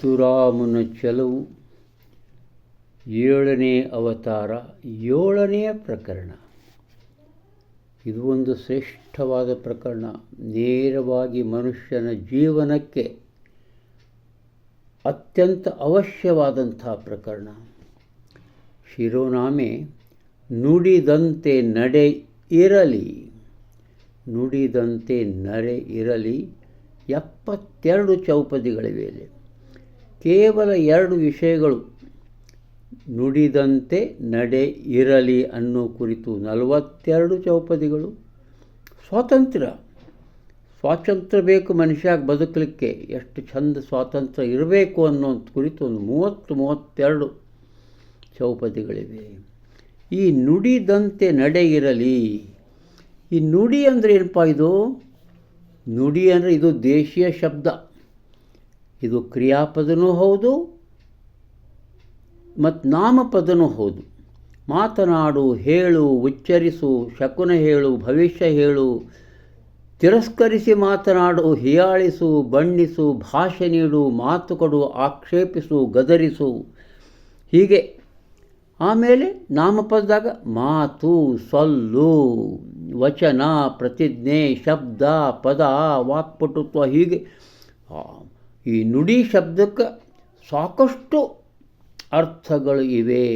ಪರಶುರಾಮನ ಚೆಲುವು 7ನೇ ಅವತಾರ 7ನೆಯ ಪ್ರಕರಣ. ಇದು ಒಂದು ಶ್ರೇಷ್ಠವಾದ ಪ್ರಕರಣ. ನೇರವಾಗಿ ಮನುಷ್ಯನ ಜೀವನಕ್ಕೆ ಅತ್ಯಂತ ಅವಶ್ಯವಾದಂಥ ಪ್ರಕರಣ. ಶಿರೋನಾಮೆ ನುಡಿದಂತೆ ನಡೆ ಇರಲಿ. ನುಡಿದಂತೆ ನಡೆ ಇರಲಿ. 72 ಚೌಪದಿಗಳಿವೆ. ಕೇವಲ 2 ವಿಷಯಗಳು ನುಡಿದಂತೆ ನಡೆ ಇರಲಿ ಅನ್ನೋ ಕುರಿತು 42 ಚೌಪದಿಗಳು. ಸ್ವಾತಂತ್ರ್ಯ ಬೇಕು ಮನುಷ್ಯಾಗ ಬದುಕಲಿಕ್ಕೆ. ಎಷ್ಟು ಚಂದ ಸ್ವಾತಂತ್ರ್ಯ ಇರಬೇಕು ಅನ್ನೋ ಕುರಿತು ಒಂದು 32 ಚೌಪದಿಗಳಿವೆ. ಈ ನುಡಿದಂತೆ ನಡೆ ಇರಲಿ. ಈ ನುಡಿ ಅಂದರೆ ಏನಪ್ಪ? ಇದು ನುಡಿ ಅಂದರೆ ಇದು ದೇಶೀಯ ಶಬ್ದ. ಇದು ಕ್ರಿಯಾಪದನೂ ಹೌದು ಮತ್ತು ನಾಮಪದನೂ ಹೌದು. ಮಾತನಾಡು, ಹೇಳು, ಉಚ್ಚರಿಸು, ಶಕುನ ಹೇಳು, ಭವಿಷ್ಯ ಹೇಳು, ತಿರಸ್ಕರಿಸಿ ಮಾತನಾಡು, ಹೀಯಾಳಿಸು, ಬಣ್ಣಿಸು, ಭಾಷೆ ನೀಡು, ಮಾತು ಕೊಡು, ಆಕ್ಷೇಪಿಸು, ಗದರಿಸು, ಹೀಗೆ. ಆಮೇಲೆ ನಾಮಪದದಾಗ ಮಾತು, ಸೊಲ್ಲು, ವಚನ, ಪ್ರತಿಜ್ಞೆ, ಶಬ್ದ, ಪದ, ವಾಕ್ಪಟುತ್ವ, ಹೀಗೆ. ಈ ನುಡಿ ಶಬ್ದಕ್ಕೆ ಸಾಕಷ್ಟು ಅರ್ಥಗಳು ಇವೆ.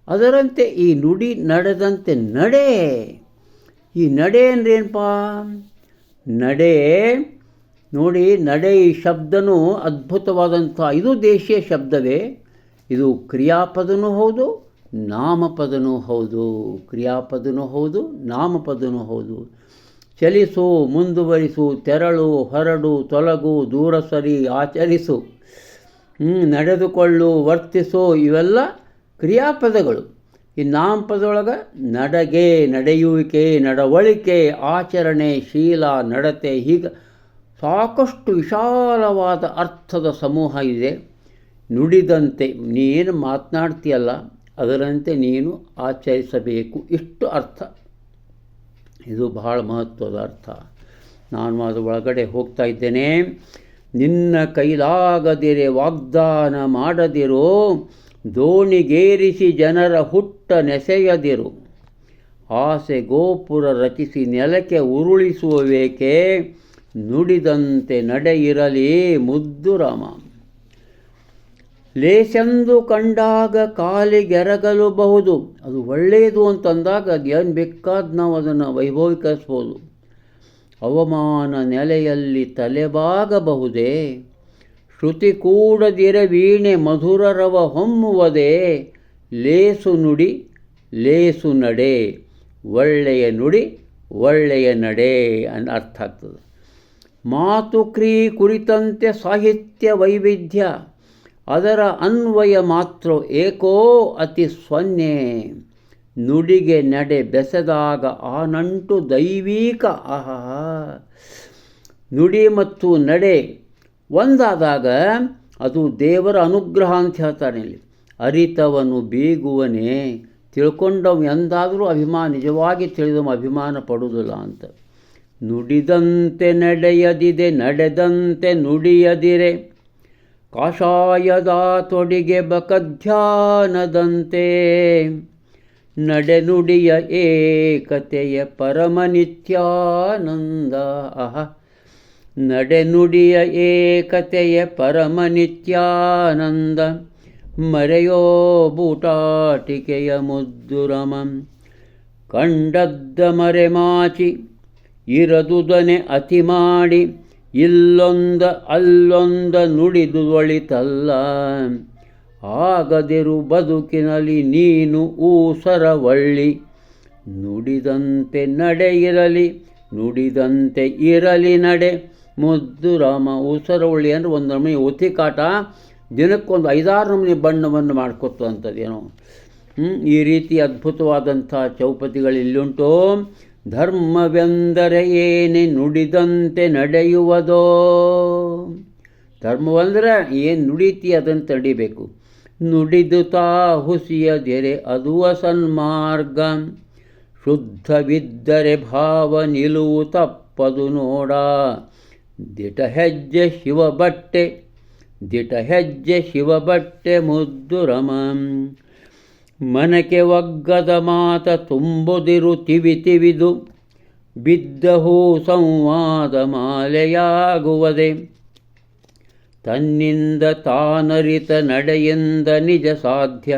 ಅದರಂತೆ ಈ ನುಡಿ ನಡೆದಂತೆ ನಡೆ. ಈ ನಡೆ ಅಂದರೆ ಏನಪ್ಪ? ನಡೆ ನೋಡಿ, ನಡೆ ಈ ಶಬ್ದನೂ ಅದ್ಭುತವಾದಂಥ, ಇದು ದೇಶೀಯ ಶಬ್ದವೇ. ಇದು ಕ್ರಿಯಾಪದನೂ ಹೌದು, ನಾಮಪದನೂ ಹೌದು. ಕ್ರಿಯಾಪದನೂ ಹೌದು, ನಾಮಪದನೂ ಹೌದು. ಚಲಿಸು, ಮುಂದುವರಿಸು, ತೆರಳು, ಹೊರಡು, ತೊಲಗು, ದೂರ ಸರಿ, ಆಚರಿಸು, ನಡೆದುಕೊಳ್ಳು, ವರ್ತಿಸು, ಇವೆಲ್ಲ ಕ್ರಿಯಾಪದಗಳು. ಈ ನಾಮಪದೊಳಗೆ ನಡಗೆ, ನಡೆಯುವಿಕೆ, ನಡವಳಿಕೆ, ಆಚರಣೆ, ಶೀಲ, ನಡತೆ, ಹೀಗೆ ಸಾಕಷ್ಟು ವಿಶಾಲವಾದ ಅರ್ಥದ ಸಮೂಹ ಇದೆ. ನುಡಿದಂತೆ ನೀನು ಮಾತನಾಡ್ತೀಯಲ್ಲ, ಅದರಂತೆ ನೀನು ಆಚರಿಸಬೇಕು. ಇಷ್ಟು ಅರ್ಥ. ಇದು ಬಹಳ ಮಹತ್ವದ ಅರ್ಥ. ನಾನು ಅದರ ಒಳಗಡೆ ಹೋಗ್ತಾ ಇದ್ದೇನೆ. ನಿನ್ನ ಕೈಲಾಗದಿರೆ ವಾಗ್ದಾನ ಮಾಡದಿರೋ, ದೋಣಿಗೇರಿಸಿ ಜನರ ಹುಟ್ಟ ನೆಸೆಯದಿರು. ಆಸೆ ಗೋಪುರ ರಚಿಸಿ ನೆಲಕ್ಕೆ ಉರುಳಿಸುವವೇಕೆ, ನುಡಿದಂತೆ ನಡೆಯಿರಲಿ ಮುದ್ದು ರಾಮ. ಲೇಸೆಂದು ಕಂಡಾಗ ಕಾಲಿಗೆರಗಲಬಹುದು. ಅದು ಒಳ್ಳೆಯದು ಅಂತಂದಾಗ ಅದು ಏನು ಬೇಕಾದ ನಾವು ಅದನ್ನು ವೈಭವೀಕರಿಸ್ಬೋದು. ಅವಮಾನ ನೆಲೆಯಲ್ಲಿ ತಲೆಬಾಗಬಹುದೇ, ಶ್ರುತಿ ಕೂಡದಿರ ವೀಣೆ ಮಧುರರವ ಹೊಮ್ಮುವುದೇ. ಲೇಸು ನುಡಿ ಲೇಸು ನಡೆ, ಒಳ್ಳೆಯ ನುಡಿ ಒಳ್ಳೆಯ ನಡೆ ಅಂತ ಅರ್ಥ ಆಗ್ತದೆ. ಮಾತು ಕ್ರಿಯೆ ಕುರಿತಂತೆ ಸಾಹಿತ್ಯ ವೈವಿಧ್ಯ, ಅದರ ಅನ್ವಯ ಮಾತ್ರ ಏಕೋ ಅತಿ ಸೊನ್ನೆ. ನುಡಿಗೆ ನಡೆ ಬೆಸೆದಾಗ ಆ ನಂಟು ದೈವೀಕ. ಆಹಾ, ನುಡಿ ಮತ್ತು ನಡೆ ಒಂದಾದಾಗ ಅದು ದೇವರ ಅನುಗ್ರಹ ಅಂತ ಹೇಳ್ತಾರೆ ಇಲ್ಲಿ. ಅರಿತವನು ಬೀಗುವನೇ, ತಿಳ್ಕೊಂಡವು ಎಂದಾದರೂ ನಿಜವಾಗಿ ತಿಳಿದವ ಅಭಿಮಾನ ಪಡುವುದಿಲ್ಲ ಅಂತ. ನುಡಿದಂತೆ ನಡೆಯದಿದೆ, ನಡೆದಂತೆ ನುಡಿಯದಿರೆ, ಕಾಷಾಯದ ತೊಡಿಗೆ ಬಕಧ್ಯಾನದಂತೆ. ನಡೆನುಡಿಯ ಏಕತೆಯ ಪರಮನಿತ್ಯಾನಂದ. ನಡೆನುಡಿಯ ಏಕತೆಯ ಪರಮನಿತ್ಯಾನಂದ. ಮರೆಯೋ ಬೂಟಾಟಿಕೆಯ ಮುದ್ದುರಮಂ. ಕಂಡದ್ದ ಮರೆಮಾಚಿ ಇರದುದನೆ ಅತಿ ಮಾಡಿ, ಅಲ್ಲೊಂದ ನುಡಿದು ಒಳಿತಲ್ಲ. ಆಗದಿರು ಬದುಕಿನಲ್ಲಿ ನೀನು ಊಸರವಳ್ಳಿ. ನುಡಿದಂತೆ ನಡೆಯಿರಲಿ, ನುಡಿದಂತೆ ಇರಲಿ ನಡೆ ಮುದ್ದು ರಾಮ. ಊಸರವಳ್ಳಿ ಅಂದರೆ ಒಂದು ನಮೂನಿ ಒತಿಕಾಟ. ದಿನಕ್ಕೊಂದು 5-6 ನಮೂನಿ ಬಣ್ಣವನ್ನು ಮಾಡ್ಕೊತಂಥದ್ದೇನೋ. ಈ ರೀತಿ ಅದ್ಭುತವಾದಂಥ ಚೌಪದಿಗಳು ಇಲ್ಲುಂಟು. ಧರ್ಮವೆಂದರೆ ಏನೇ ನುಡಿದಂತೆ ನಡೆಯುವುದೋ. ಧರ್ಮವೆಂದರೆ ಏನು ನುಡಿತಿ ಅದಂತೆ ನಡಿಬೇಕು. ನುಡಿದು ತಾ ಹುಸಿಯದಿರೆ ಅದುವ ಸನ್ಮಾರ್ಗ. ಶುದ್ಧವಿದ್ದರೆ ಭಾವ ನಿಲುವು ತಪ್ಪದು ನೋಡ. ದಿಟ ಹೆಜ್ಜೆ ಶಿವ ಬಟ್ಟೆ ದಿಟ ಹೆಜ್ಜೆ ಶಿವಬಟ್ಟೆ ಮುದ್ದು ರಮ. ಮನಕೆ ಒಗ್ಗದ ಮಾತ ತುಂಬುದಿರು ತಿವಿ ತಿವಿದು ಬಿದ್ದಹೂ ಸಂವಾದ ಮಾಲೆಯಾಗುವುದೇ. ತನ್ನಿಂದ ತಾನರಿತ ನಡೆಯಿಂದ ನಿಜ ಸಾಧ್ಯ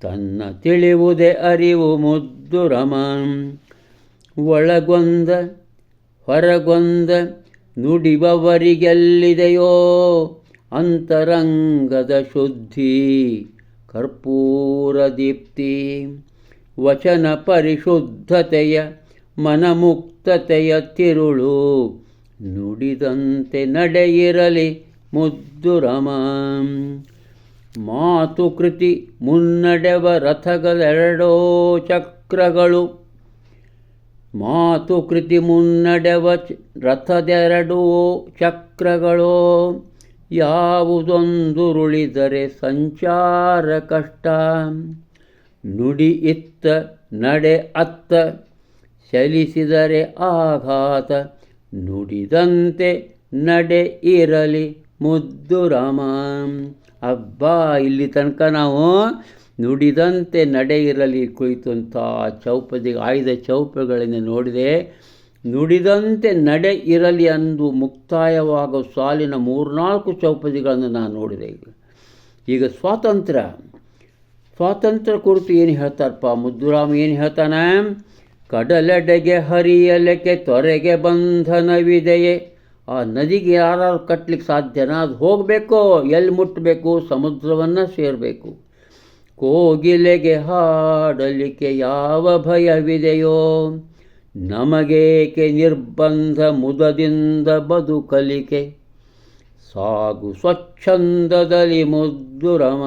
ತನ್ನ ತಿಳಿವುದೇ ಅರಿವು ಮುದ್ದು ರಮ. ಒಳಗೊಂದ ಹೊರಗೊಂದ ನುಡಿಬವರಿಗೆಲ್ಲಿದೆಯೋ ಅಂತರಂಗದ ಶುದ್ಧಿ ಕರ್ಪೂರ ದೀಪ್ತಿ. ವಚನ ಪರಿಶುದ್ಧತೆಯ ಮನಮುಕ್ತತೆಯ ತಿರುಳು ನುಡಿದಂತೆ ನಡೆಯಿರಲಿ ಮುದ್ದು ರಮ. ಮಾತುಕೃತಿ ಮುನ್ನಡೆವ ರಥಗಳೆರಡೋ ಚಕ್ರಗಳು. ಮಾತುಕೃತಿ ಮುನ್ನಡೆವ ರಥದೆರಡೂ ಚಕ್ರಗಳು. ಯಾವುದೊಂದುರುಳಿದರೆ ಸಂಚಾರ ಕಷ್ಟ. ನುಡಿ ಇತ್ತ ನಡೆ ಅತ್ತ ಚಲಿಸಿದರೆ ಆಘಾತ. ನುಡಿದಂತೆ ನಡೆ ಇರಲಿ ಮುದ್ದು ರಾಮ. ಅಬ್ಬಾ, ಇಲ್ಲಿ ತನಕ ನಾವು ನುಡಿದಂತೆ ನಡೆ ಇರಲಿ ಕುಳಿತಂಥ ಚೌಪದಿಗೆ ಆಯ್ದ ಚೌಪಗಳನ್ನು ನೋಡಿದೆ. ನುಡಿದಂತೆ ನಡೆ ಇರಲಿ ಅಂದು ಮುಕ್ತಾಯವಾಗೋ ಸಾಲಿನ 3-4 ಚೌಪದಿಗಳನ್ನು ನಾನು ನೋಡಿದೆ. ಈಗ ಸ್ವಾತಂತ್ರ್ಯ ಕುರಿತು ಏನು ಹೇಳ್ತಾರಪ್ಪ ಮುದ್ದುರಾಮ, ಏನು ಹೇಳ್ತಾನೆ? ಕಡಲೆಡೆಗೆ ಹರಿಯಲೆಕ್ಕೆ ತೊರೆಗೆ ಬಂಧನವಿದೆಯೇ. ಆ ನದಿಗೆ ಯಾರು ಕಟ್ಟಲಿಕ್ಕೆ ಸಾಧ್ಯನಾ? ಅದು ಹೋಗಬೇಕು, ಎಲ್ಲಿ ಮುಟ್ಟಬೇಕು? ಸಮುದ್ರವನ್ನು ಸೇರಬೇಕು. ಕೋಗಿಲೆಗೆ ಹಾಡಲಿಕ್ಕೆ ಯಾವ ಭಯವಿದೆಯೋ. ನಮಗೇಕೆ ನಿರ್ಬಂಧ ಮುದದಿಂದ ಬದುಕಲಿಕೆ. ಸಾಗು ಸ್ವಚ್ಛಂದದಲ್ಲಿ ಮುದ್ದು ರಮ.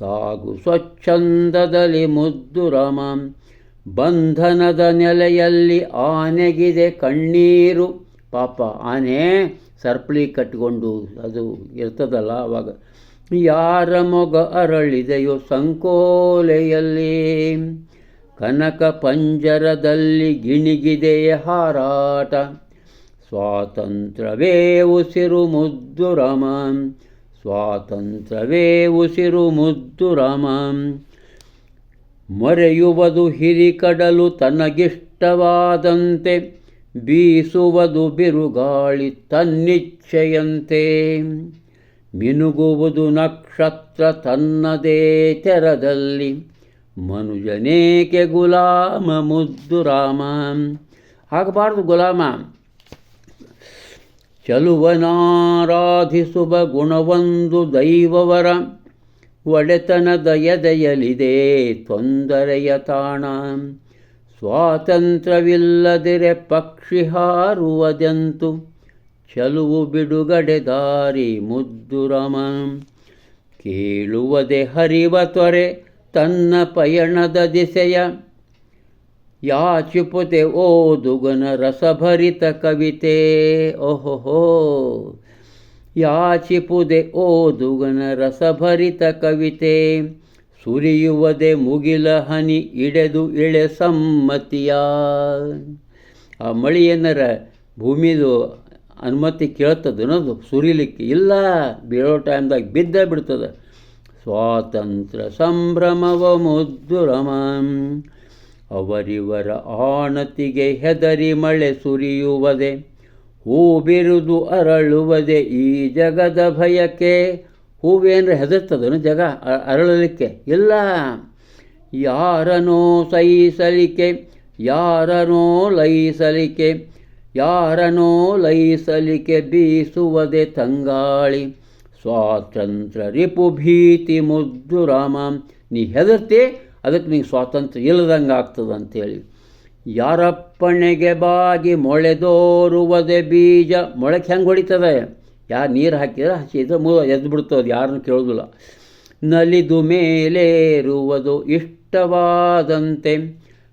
ಸಾಗು ಸ್ವಚ್ಛಂದದಲ್ಲಿ ಮುದ್ದು ರಮ. ಬಂಧನದ ನೆಲೆಯಲ್ಲಿ ಆನೆಗಿದೆ ಕಣ್ಣೀರು. ಪಾಪ ಆನೆ ಸರ್ಪಳಿ ಕಟ್ಟಿಕೊಂಡು ಅದು ಇರ್ತದಲ್ಲ, ಆವಾಗ ಯಾರ ಮೊಗ ಅರಳಿದೆಯೋ ಸಂಕೋಲೆಯಲ್ಲಿ. ಕನಕ ಪಂಜರದಲ್ಲಿ ಗಿಣಿಗಿದೆಯೇ ಹಾರಾಟ. ಸ್ವಾತಂತ್ರ್ಯವೇ ಉಸಿರು ಮುದ್ದು ರಾಮ. ಸ್ವಾತಂತ್ರ್ಯವೇ ಉಸಿರು ಮುದ್ದು ರಾಮ. ಮೊರೆಯುವುದು ಹಿರಿಕಡಲು ತನಗಿಷ್ಟವಾದಂತೆ. ಬೀಸುವುದು ಬಿರುಗಾಳಿ ತನ್ನಿಚ್ಛೆಯಂತೆ. ಮಿನುಗುವುದು ನಕ್ಷತ್ರ ತನ್ನದೇ ತೆರದಲ್ಲಿ. ಮನುಜನೇಕೆ ಗುಲಾಮ ಮುದ್ದು ರಾಮ. ಆಗಬಾರ್ದು ಗುಲಾಮ. ಚಲುವನಾರಾಧಿಸುವ ಗುಣವೊಂದು ದೈವವರ. ಒಡೆತನದ ಎದೆಯಲಿದೆ ತೊಂದರೆಯ ತಾಣ. ಸ್ವಾತಂತ್ರ್ಯವಿಲ್ಲದಿರೆ ಪಕ್ಷಿ ಹಾರುವುದೆಂತು. ಚಲುವು ಬಿಡುಗಡೆ ದಾರಿ ಮುದ್ದು ರಾಮ. ಕೇಳುವುದೇ ಹರಿವ ತೊರೆ ತನ್ನ ಪಯಣದ ದಿಸೆಯ. ಯಾಚಿಪುತೆ ಓದುಗನ ರಸಭರಿತ ಕವಿತೆ. ಓಹೋ, ಯಾಚಿಪುದೆ ಓದುಗನ ರಸಭರಿತ ಕವಿತೆ. ಸುರಿಯುವುದೇ ಮುಗಿಲ ಹನಿ ಇಡೆದು ಇಳೆ ಸಮ್ಮತಿಯ. ಆ ಮಳೆಯನ್ನರ ಭೂಮಿದು ಅನುಮತಿ ಕೇಳ್ತದನ್ನೋದು ಸುರಿಲಿಕ್ಕೆ ಇಲ್ಲ. ಬೀಳೋ ಟೈಮ್ದಾಗ ಬಿದ್ದ ಬಿಡ್ತದೆ. ಸ್ವಾತಂತ್ರ್ಯ ಸಂಭ್ರಮವ ಮುದ್ದು ರಮ. ಅವರಿವರ ಆಣತಿಗೆ ಹೆದರಿ ಮಳೆ ಸುರಿಯುವುದೇ. ಹೂ ಬಿರುದು ಅರಳುವುದೇ ಈ ಜಗದ ಭಯಕ್ಕೆ. ಹೂವೇನರ ಹೆದರ್ತದನು ಜಗ ಅರಳಲಿಕ್ಕೆ ಇಲ್ಲ. ಯಾರನೋ ಸಹಿಸಲಿಕೆ, ಯಾರನೋ ಲಯಿಸಲಿಕೆ. ಯಾರನೋ ಲಯಿಸಲಿಕೆ ಬೀಸುವುದೇ ತಂಗಾಳಿ. ಸ್ವಾತಂತ್ರ್ಯ ರಿಪು ಭೀತಿ ಮುದ್ದು ರಾಮ. ನೀ ಹೆದರ್ತಿ, ಅದಕ್ಕೆ ನೀನು ಸ್ವಾತಂತ್ರ್ಯ ಇಲ್ಲದಂಗೆ ಆಗ್ತದಂತೇಳಿ. ಯಾರಪ್ಪಣೆಗೆ ಬಾಗಿ ಮೊಳೆದೋರುವುದೇ ಬೀಜ. ಮೊಳಕೆ ಹೆಂಗೆ ಹೊಡಿತದೆ? ಯಾರು ನೀರು ಹಾಕಿದ್ರೆ ಹಸಿದ ಎದ್ದು ಬಿಡ್ತದೆ, ಯಾರನ್ನು ಕೇಳೋದಿಲ್ಲ. ನಲಿದು ಮೇಲೇರುವುದು ಇಷ್ಟವಾದಂತೆ.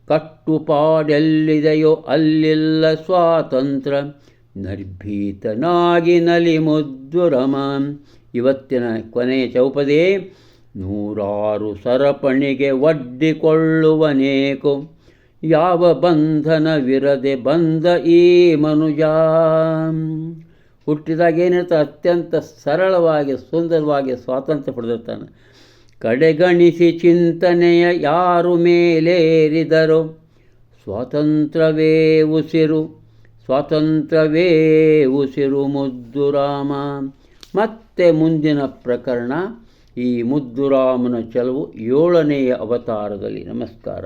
ಕಟ್ಟುಪಾಡೆಲ್ಲಿದೆಯೋ ಅಲ್ಲಿಲ್ಲ ಸ್ವಾತಂತ್ರ್ಯ. ನಿರ್ಭೀತನಾಗಿ ನಲಿ ಮುದ್ದು ರಮ. ಇವತ್ತಿನ ಕೊನೆಯ ಚೌಪದಿ. 100 ಸರಪಣಿಗೆ ಒಡ್ಡಿಕೊಳ್ಳುವನೇಕೋ. ಯಾವ ಬಂಧನವಿರದೆ ಬಂದ ಈ ಮನುಜ. ಹುಟ್ಟಿದಾಗ ಏನಿರ್ತಾನೆ ಅತ್ಯಂತ ಸರಳವಾಗಿ ಸುಂದರವಾಗಿ ಸ್ವಾತಂತ್ರ್ಯ ಪಡೆದಿರ್ತಾನೆ. ಕಡೆಗಣಿಸಿ ಚಿಂತನೆಯ ಯಾರು ಮೇಲೇರಿದರೋ ಸ್ವಾತಂತ್ರ್ಯವೇ ಉಸಿರು, ಸ್ವಾತಂತ್ರ್ಯವೇ ಉಸಿರು ಮುದ್ದುರಾಮ. ಮತ್ತೆ ಮುಂದಿನ ಪ್ರಕರಣ ಈ ಮುದ್ದುರಾಮನ ಚೆಲುವು 7ನೇ ಅವತಾರದಲ್ಲಿ. ನಮಸ್ಕಾರ.